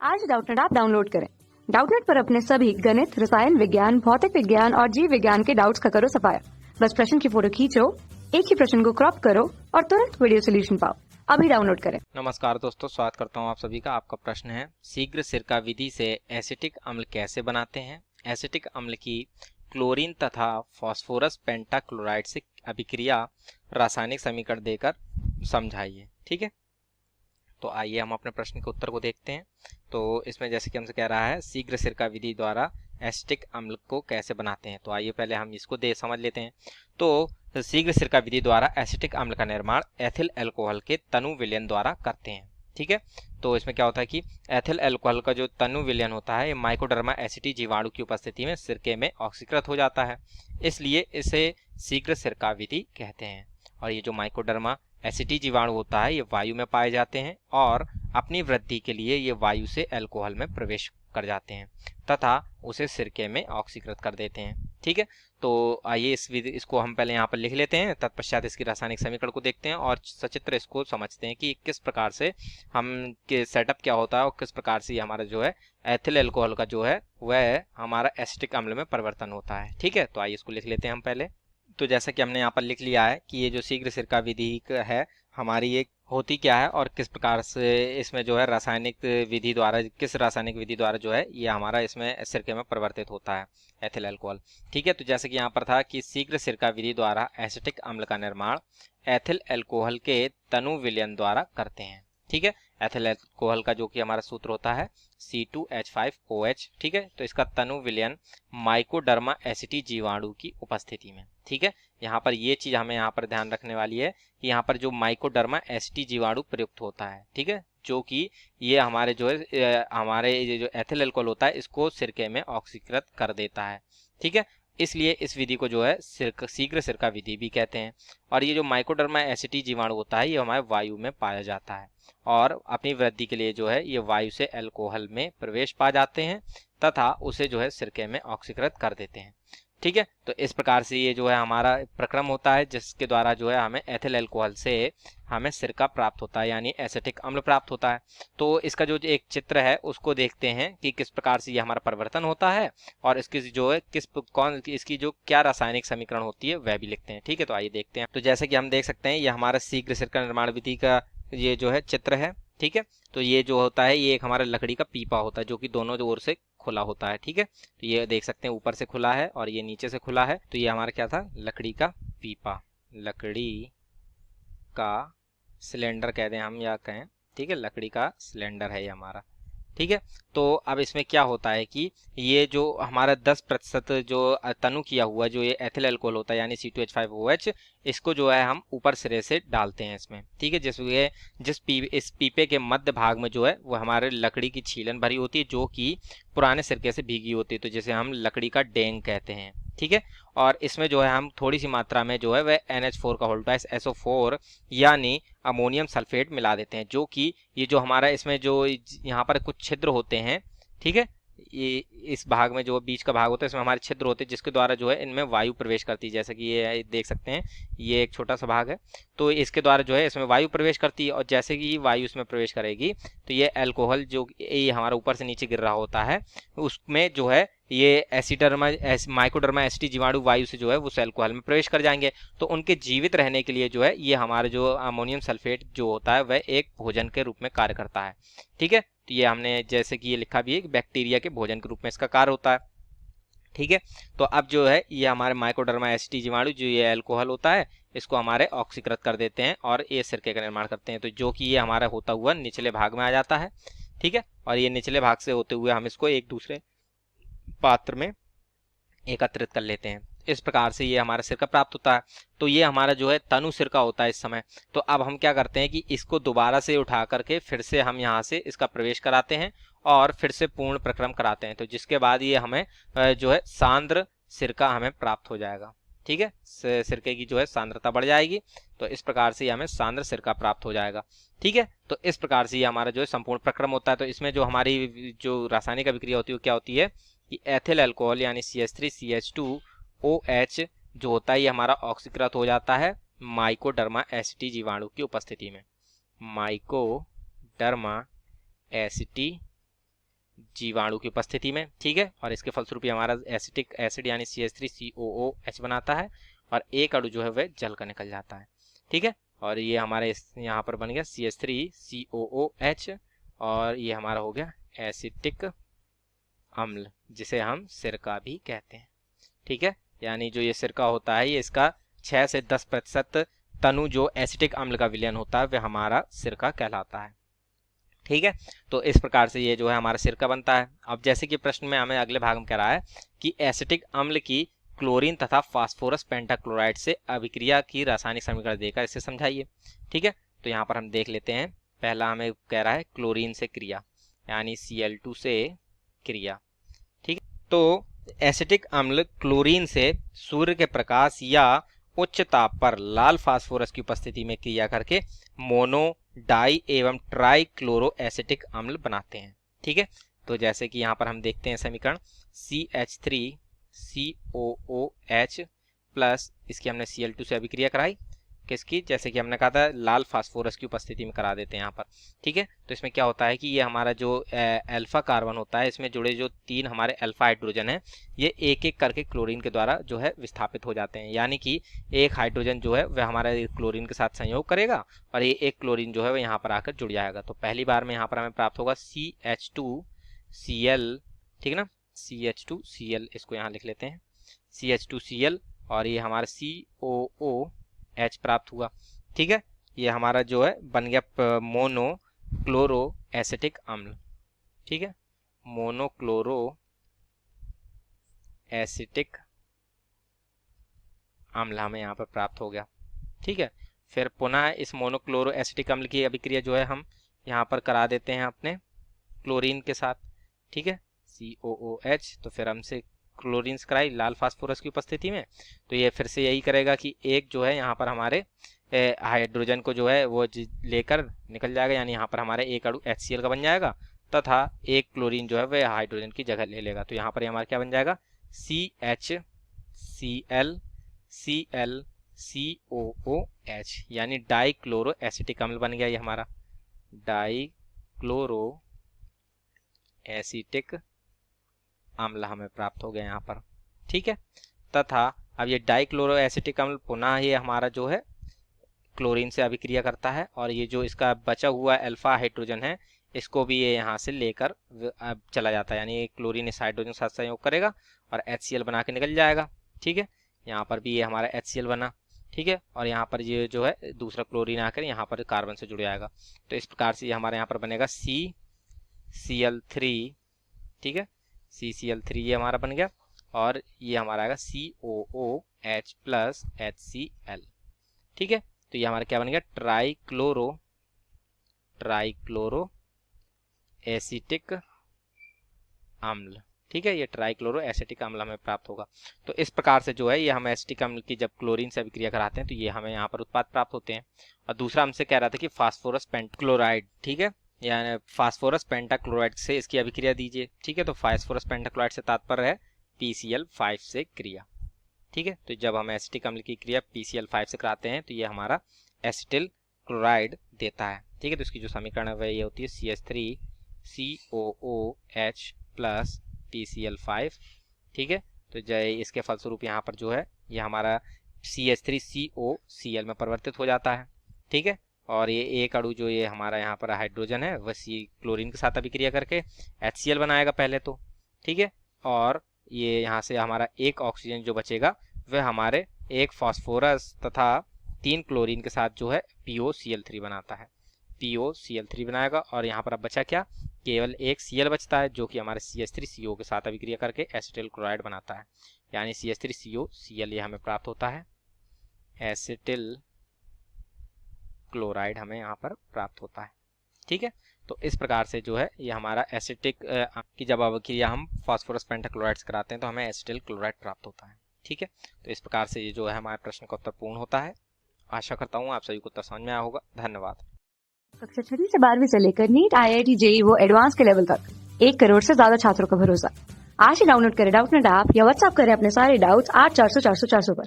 आज Doubtnut app download करें। Doubtnut पर अपने सभी गणित, रसायन विज्ञान, भौतिक विज्ञान और जीव विज्ञान के डाउट्स का करो सफाया। बस प्रश्न की फोटो खींचो, एक ही प्रश्न को क्रॉप करो और तुरंत वीडियो सोल्यूशन पाओ। अभी डाउनलोड करें। नमस्कार दोस्तों, स्वागत करता हूं आप सभी का। आपका प्रश्न है, शीघ्र सिरका विधि से एसिटिक अम्ल कैसे बनाते हैं? एसिटिक अम्ल की क्लोरीन तथा फास्फोरस पेंटाक्लोराइड से अभिक्रिया रासायनिक समीकरण देकर समझाइए। ठीक है, तो आइए हम अपने प्रश्न के उत्तर को देखते हैं। तो इसमें जैसे कि हमसे कह रहा है, शीघ्र सिरका विधि द्वारा एसिटिक अम्ल को कैसे बनाते हैं। तो आइए पहले हम इसको समझ लेते हैं। तो शीघ्र सिरका विधि द्वारा एसिटिक अम्ल का निर्माण एथिल अल्कोहल के तनु विलयन द्वारा करते हैं। ठीक है, तो इसमें क्या होता है कि एथिल अल्कोहल का जो तनु विलयन होता है, ये माइकोडर्मा एसिटी जीवाणु की उपस्थिति में सिरके में ऑक्सीकृत हो जाता है, इसलिए इसे शीघ्र सिरका विधि कहते हैं। और ये जो माइकोडर्मा एसिटी जीवाणु होता है, ये वायु में पाए जाते हैं और अपनी वृद्धि के लिए ये वायु से अल्कोहल में प्रवेश कर जाते हैं तथा उसे सिरके में ऑक्सीकृत कर देते हैं। ठीक है, तो आइए इसको हम पहले यहाँ पर लिख लेते हैं, तत्पश्चात इसकी रासायनिक समीकरण को देखते हैं और सचित्र इसको समझते हैं कि किस प्रकार से हम के सेटअप क्या होता है और किस प्रकार से हमारा जो है एथिल अल्कोहल का जो है वह हमारा एसिटिक अम्ल में परिवर्तन होता है। ठीक है, तो आइए इसको लिख लेते हैं हम पहले। तो जैसा कि हमने यहाँ पर लिख लिया है कि ये जो शीघ्र सिरका विधि है हमारी, ये होती क्या है और किस प्रकार से इसमें जो है रासायनिक विधि द्वारा, किस रासायनिक विधि द्वारा जो है ये हमारा इसमें सिरके में परिवर्तित होता है एथिल अल्कोहल। ठीक है, तो जैसे कि यहाँ पर था कि शीघ्र सिरका विधि द्वारा एसिटिक अम्ल का निर्माण एथिल अल्कोहल के तनु विलयन द्वारा करते हैं। ठीक है, एथिल अल्कोहल का जो कि हमारा सूत्र होता है C2H5OH। ठीक है, तो इसका तनु विलयन माइकोडर्मा एसिटी जीवाणु की उपस्थिति में। ठीक है, यहाँ पर ये चीज हमें यहाँ पर ध्यान रखने वाली है कि यहाँ पर जो माइकोडर्मा एसिटी जीवाणु प्रयुक्त होता है, ठीक है, जो कि ये हमारे जो है हमारे ये जो एथिल अल्कोहल होता है इसको सिरके में ऑक्सीकृत कर देता है। ठीक है, इसलिए इस विधि को जो है शीघ्र सिरका विधि भी कहते हैं। और ये जो माइकोडर्मा एसिटी जीवाणु होता है, ये हमारे वायु में पाया जाता है और अपनी वृद्धि के लिए जो है ये वायु से अल्कोहल में प्रवेश पा जाते हैं तथा उसे जो है सिरके में ऑक्सीकृत कर देते हैं। ठीक है, तो इस प्रकार से ये जो है हमारा प्रक्रम होता है जिसके द्वारा जो है हमें एथिल अल्कोहल से हमें सिरका प्राप्त होता है, यानी एसिटिक अम्ल प्राप्त होता है। तो इसका जो एक चित्र है उसको देखते हैं कि किस प्रकार से ये हमारा परिवर्तन होता है और इसकी जो है इसकी जो क्या रासायनिक समीकरण होती है वह भी लिखते हैं। ठीक है, तो आइए देखते हैं। तो जैसे कि हम देख सकते हैं, ये हमारा शीघ्र सिरका निर्माण विधि का ये जो है चित्र है। ठीक है, तो ये जो होता है ये एक हमारा लकड़ी का पीपा होता है जो कि दोनों ओर से खुला होता है। ठीक है, तो ये देख सकते हैं ऊपर से खुला है और ये नीचे से खुला है। तो ये हमारा क्या था, लकड़ी का पीपा, लकड़ी का सिलेंडर कह दें हम या कहें। ठीक है, लकड़ी का सिलेंडर है ये हमारा। ठीक है, तो अब इसमें क्या होता है कि ये जो हमारा 10% जो तनु किया हुआ जो ये एथिल अल्कोहल होता है यानी C2H5OH, इसको जो है हम ऊपर सिरे से डालते हैं इसमें। ठीक है, इस पीपे के मध्य भाग में जो है वो हमारे लकड़ी की छीलन भरी होती है जो कि पुराने सिरके से भीगी होती है, तो जिसे हम लकड़ी का डेंग कहते हैं। ठीक है, और इसमें जो है हम थोड़ी सी मात्रा में जो है वह NH4 का होल्टाइस SO4 यानी अमोनियम सल्फेट मिला देते हैं, जो कि ये जो हमारा इसमें जो यहाँ पर कुछ छिद्र होते हैं। ठीक है, ये इस भाग में जो बीच का भाग होता है इसमें हमारे छिद्र होते हैं जिसके द्वारा जो है इनमें वायु प्रवेश करती है। जैसे कि ये देख सकते हैं, ये एक छोटा सा भाग है, तो इसके द्वारा जो है इसमें वायु प्रवेश करती है और जैसे कि वायु इसमें प्रवेश करेगी तो ये अल्कोहल जो ये हमारा ऊपर से नीचे गिर रहा होता है उसमें जो है ये माइकोडर्मा एसिटी जीवाणु वायु से जो है उस अल्कोहल में प्रवेश कर जाएंगे। तो उनके जीवित रहने के लिए जो है ये हमारा जो अमोनियम सल्फेट जो होता है वह एक भोजन के रूप में कार्य करता है। ठीक है, तो ये हमने जैसे कि ये लिखा भी है कि बैक्टीरिया के भोजन के रूप में इसका कार्य होता है। ठीक है, तो अब जो है ये हमारे माइकोडर्मा एसिटी जीवाणु जो ये अल्कोहल होता है इसको हमारे ऑक्सीकृत कर देते हैं और ये सिरके का निर्माण करते हैं, तो जो कि ये हमारा होता हुआ निचले भाग में आ जाता है। ठीक है, और ये निचले भाग से होते हुए हम इसको एक दूसरे पात्र में एकत्रित कर लेते हैं। इस प्रकार से ये हमारा सिरका प्राप्त होता है। तो ये हमारा जो है तनु सिरका होता है इस समय। तो अब हम क्या करते हैं कि इसको दोबारा से उठा करके फिर से हम यहाँ से इसका प्रवेश कराते हैं और फिर से पूर्ण प्रक्रम कराते हैं, तो जिसके बाद ये हमें जो है सांद्र सिरका हमें प्राप्त हो जाएगा। ठीक है, सिरके की जो है सांद्रता बढ़ जाएगी, तो इस प्रकार से हमें सांद्र सिरका प्राप्त हो जाएगा। ठीक है, तो इस प्रकार से ये हमारा जो है संपूर्ण प्रक्रम होता है। तो इसमें जो हमारी जो रासायनिक अभिक्रिया होती है वो क्या होती है कि एथिल अल्कोहल यानी CH3CH2OH जो होता है ये हमारा ऑक्सीकृत हो जाता है माइकोडर्मा एसिटी जीवाणु की उपस्थिति में। माइकोडर्मा एसिटी जीवाणु की उपस्थिति में, ठीक है। और इसके फलस्वरूप हमारा एसिटिक एसिड यानी CH3COOH बनाता है और एक अणु जो है वह जल कर निकल जाता है, ठीक है। और ये हमारे यहाँ पर बन गया CH3COOH और ये हमारा हो गया एसिटिक अम्ल, जिसे हम सिरका भी कहते हैं, ठीक है। यानी जो ये सिरका होता है ये इसका 6 से 10% तनु जो एसिटिक अम्ल का विलयन होता है वह हमारा सिरका कहलाता है, ठीक है। तो इस प्रकार से ये जो है हमारा सिरका बनता है। अब जैसे कि प्रश्न में हमें अगले भाग में कह रहा है कि एसिटिक अम्ल की क्लोरीन तथा फास्फोरस पेंटाक्लोराइड से अभिक्रिया की रासायनिक समीकरण देकर इसे समझाइए, ठीक है। तो यहाँ पर हम देख लेते हैं। पहला हमें कह रहा है क्लोरीन से क्रिया यानी Cl2 से क्रिया, ठीक है। तो एसिटिक अम्ल क्लोरीन से सूर्य के प्रकाश या उच्च ताप पर लाल फास्फोरस की उपस्थिति में क्रिया करके मोनो, डाई एवं ट्राई क्लोरो एसिटिक अम्ल बनाते हैं, ठीक है। तो जैसे कि यहाँ पर हम देखते हैं समीकरण CH3COOH प्लस इसकी हमने Cl2 से अभिक्रिया कराई, किसकी, जैसे कि हमने कहा था लाल फास्फोरस की उपस्थिति में करा देते हैं यहाँ पर, ठीक है। तो इसमें क्या होता है कि ये हमारा जो अल्फा कार्बन होता है इसमें जुड़े जो 3 हमारे अल्फा हाइड्रोजन है ये एक एक करके क्लोरीन के द्वारा जो है विस्थापित हो जाते हैं, यानी कि एक हाइड्रोजन जो है वह हमारा क्लोरीन के साथ संयोग करेगा और ये एक क्लोरीन जो है वह यहाँ पर आकर जुड़ जाएगा। तो पहली बार में यहाँ पर हमें प्राप्त होगा CH2Cl, ठीक है ना, CH2Cl, इसको यहाँ लिख लेते हैं CH2Cl और ये हमारा COOH प्राप्त हुआ, ठीक है। ये हमारा जो है बन गया मोनो क्लोरो एसिटिक अम्ल, ठीक है, मोनो क्लोरो एसिटिक अम्ल हमें यहाँ पर प्राप्त हो गया, ठीक है। फिर पुनः इस मोनो क्लोरो एसिटिक अम्ल की अभिक्रिया जो है हम यहाँ पर करा देते हैं अपने क्लोरीन के साथ, ठीक है, COOH। तो फिर हमसे क्लोरीन कराई लाल फास्फोरस की उपस्थिति में, तो ये फिर से यही करेगा कि एक जो है यहाँ पर हमारे हाइड्रोजन को जो है वो लेकर निकल जाएगा, यानी यहाँ पर हमारे एक अणु HCl का बन जाएगा तथा एक क्लोरीन जो है वह हाइड्रोजन की जगह ले लेगा। तो यहाँ पर हमारा क्या बन जाएगा CHClClCOOH यानी डाई क्लोरो एसिटिक अम्ल बन गया ये हमारा डाई क्लोरो एसिटिक अम्ल हमें प्राप्त हो गया यहाँ पर, ठीक है। तथा अब ये डाइक्लोरो एसिटिक अम्ल पुनः ये हमारा जो है क्लोरीन से अभिक्रिया करता है और ये जो इसका बचा हुआ अल्फा हाइड्रोजन है इसको भी ये यहाँ से लेकर चला जाता है, यानी क्लोरीन इस हाइड्रोजन के साथ संयोग करेगा और HCl बना के निकल जाएगा, ठीक है। यहाँ पर भी ये हमारा HCl बना, ठीक है, और यहाँ पर ये जो है दूसरा क्लोरीन आकर यहाँ पर कार्बन से जुड़ जाएगा। तो इस प्रकार से ये हमारे यहाँ पर बनेगा CCl3, ठीक है, CCl3 ये हमारा बन गया और ये हमारा आएगा COOH प्लस HCl, ठीक है। तो ये हमारा क्या बन गया ट्राइक्लोरो एसिटिक अम्ल, ठीक है, ये ट्राइक्लोरो एसिटिक अम्ल हमें प्राप्त होगा। तो इस प्रकार से जो है ये हम एसिटिक अम्ल की जब क्लोरीन से अभिक्रिया कराते हैं तो ये हमें यहाँ पर उत्पाद प्राप्त होते हैं। और दूसरा हमसे कह रहा था कि फास्फोरस पेंटाक्लोराइड, ठीक है, यानी फास्फोरस पेंटाक्लोराइड से इसकी अभिक्रिया दीजिए, ठीक है। तो फास्फोरस पेंटाक्लोराइड से तात्पर्य है PCl5 से क्रिया, ठीक है। तो जब हम एसिटिक अम्ल की क्रिया PCl5 से कराते हैं तो ये हमारा एसिटिल क्लोराइड देता है, ठीक है। तो इसकी जो समीकरण है वह ये होती है CH3COOH प्लस PCl5, ठीक है। तो जय इसके फलस्वरूप यहाँ पर जो है ये हमारा CH3COCl में परिवर्तित हो जाता है, ठीक है। और ये एक अणु जो ये हमारा यहाँ पर हाइड्रोजन है वह क्लोरीन के साथ अभिक्रिया करके HCl बनाएगा पहले तो, ठीक है। और ये यहाँ से हमारा एक ऑक्सीजन जो बचेगा वह हमारे एक फास्फोरस तथा 3 क्लोरीन के साथ जो है POCl3 बनाता है, POCl3 बनाएगा। और यहाँ पर अब बचा क्या, केवल एक Cl बचता है जो कि हमारे CH3CO के साथ अभिक्रिया करके एसिटिल क्लोराइड बनाता है, यानी CH3COCl ये हमें प्राप्त होता है, एसिटिल क्लोराइड हमें यहाँ पर प्राप्त होता है, ठीक है। तो इस प्रकार से जो है ये हमारा एसिटिक की जब अभिक्रिया हम फास्फोरस पेंटाक्लोराइड से कराते हैं तो हमें एसिटिल क्लोराइड प्राप्त होता है, ठीक है। तो इस प्रकार से ये जो है हमारे प्रश्न का उत्तर पूर्ण होता है। आशा करता हूँ आप सभी को उत्तर समझ में आया होगा। धन्यवाद। कक्षा 6 से 12वीं से लेकर नीट, IIT, JEE वो एडवांस के लेवल तक 1 करोड़ से ज्यादा छात्रों का भरोसा। आज ही डाउनलोड करें डाउटनेट ऐप या व्हाट्सएप करें अपने सारे डाउट्स 8400 400 400 पर।